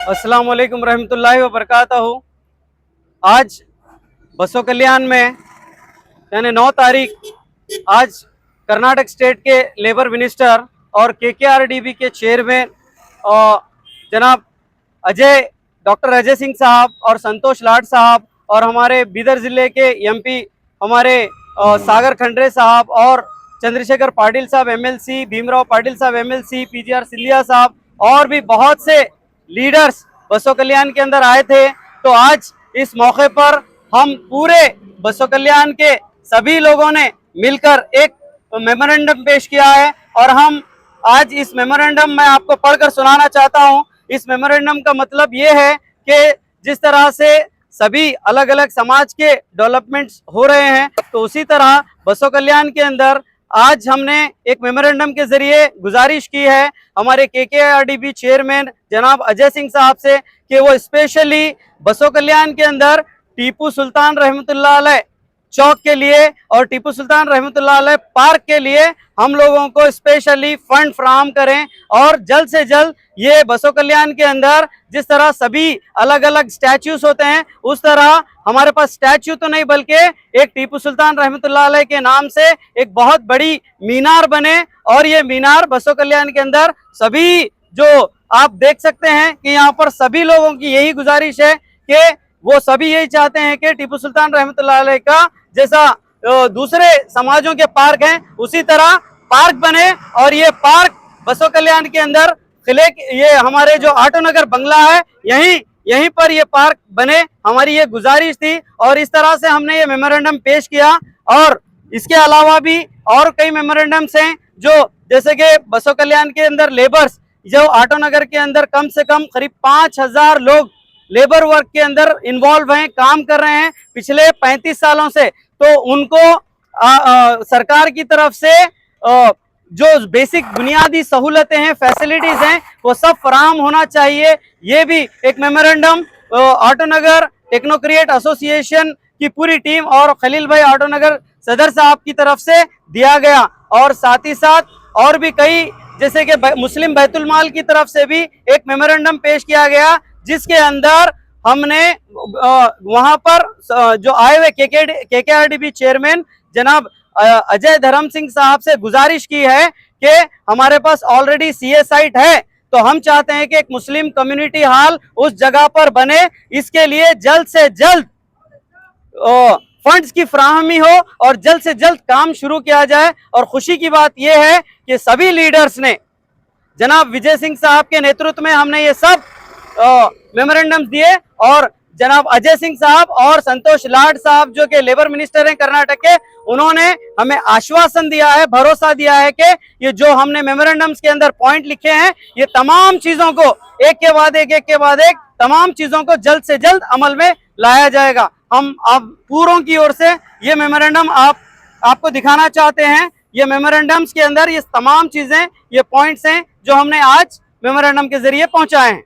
अस्सलाम वालेकुम रहमतुल्लाहि व बरकातहू। आज बसों कल्याण में यानी 9 तारीख आज कर्नाटक स्टेट के लेबर मिनिस्टर और केकेआरडीबी के चेयरमैन जनाब डॉक्टर अजय सिंह साहब और संतोष लाड साहब और हमारे बीदर ज़िले के एमपी हमारे सागर खंडरे साहब और चंद्रशेखर पाटिल साहब एमएलसी, भीमराव पाटिल साहब एमएलसी, पीजीआर सिंधिया साहब और भी बहुत से लीडर्स बसों कल्याण के अंदर आए थे। तो आज इस मौके पर हम पूरे बसों कल्याण के सभी लोगों ने मिलकर एक मेमोरेंडम पेश किया है और हम आज इस मेमोरेंडम में आपको पढ़कर सुनाना चाहता हूं। इस मेमोरेंडम का मतलब ये है कि जिस तरह से सभी अलग अलग समाज के डेवलपमेंट्स हो रहे हैं, तो उसी तरह बसों कल्याण के अंदर आज हमने एक मेमोरेंडम के जरिए गुजारिश की है हमारे केकेआरडीबी चेयरमैन जनाब अजय सिंह साहब से कि वो स्पेशली बसों कल्याण के अंदर टीपू सुल्तान रहमतुल्लाह अलैह चौक के लिए और टीपू सुल्तान रहमतुल्लाह अलैह पार्क के लिए हम लोगों को स्पेशली फंड फ्राहम करें और जल्द से जल्द ये बसों कल्याण के अंदर जिस तरह सभी अलग अलग स्टैच्यूज होते हैं उस तरह हमारे पास स्टैच्यू तो नहीं बल्कि एक टीपू सुल्तान रहमतुल्लाह अलैह के नाम से एक बहुत बड़ी मीनार बने और ये मीनार बसों कल्याण के अंदर सभी जो आप देख सकते हैं कि यहाँ पर सभी लोगों की यही गुजारिश है कि वो सभी यही चाहते हैं कि टीपू सुल्तान रहमतुल्लाह अलैह का जैसा दूसरे समाजों के पार्क हैं उसी तरह पार्क बने और ये पार्क बसों कल्याण के अंदर ये हमारे जो ऑटो नगर बंगला है यहीं पर ये पार्क बने, हमारी ये गुजारिश थी और इस तरह से हमने ये मेमोरेंडम पेश किया। और इसके अलावा भी और कई मेमोरेंडम्स हैं जो जैसे कि बसों कल्याण के अंदर लेबर्स जो ऑटो नगर के अंदर कम से कम करीब 5000 लोग लेबर वर्क के अंदर इन्वॉल्व हैं, काम कर रहे हैं पिछले 35 सालों से, तो उनको सरकार की तरफ से जो बेसिक बुनियादी सहूलतें हैं, फैसिलिटीज हैं, वो सब फराहम होना चाहिए। ये भी एक मेमोरेंडम ऑटो नगर टेक्नोक्रिएट एसोसिएशन की पूरी टीम और खलील भाई ऑटो नगर सदर साहब की तरफ से दिया गया और साथ ही साथ और भी कई जैसे कि मुस्लिम बैतुल माल की तरफ से भी एक मेमोरेंडम पेश किया गया जिसके अंदर हमने वहां पर जो आए हुए केकेआरडीबी चेयरमैन जनाब अजय धर्म सिंह साहब से गुजारिश की है कि हमारे पास ऑलरेडी सीए साइट है, तो हम चाहते हैं कि एक मुस्लिम कम्युनिटी हॉल उस जगह पर बने। इसके लिए जल्द से जल्द फंड्स की फ्राहमी हो और जल्द से जल्द काम शुरू किया जाए। और खुशी की बात यह है कि सभी लीडर्स ने जनाब विजय सिंह साहब के नेतृत्व में हमने ये सब मेमोरेंडम्स दिए और जनाब अजय सिंह साहब और संतोष लाड साहब जो कि लेबर मिनिस्टर हैं कर्नाटक के, उन्होंने हमें आश्वासन दिया है, भरोसा दिया है कि ये जो हमने मेमोरेंडम्स के अंदर पॉइंट लिखे हैं ये तमाम चीजों को एक के बाद एक तमाम चीजों को जल्द से जल्द अमल में लाया जाएगा। हम अब पूरों की ओर से ये मेमोरेंडम आपको दिखाना चाहते हैं। ये मेमोरेंडम्स के अंदर ये तमाम चीजें, ये पॉइंट्स हैं जो हमने आज मेमोरेंडम के जरिए पहुंचाए हैं।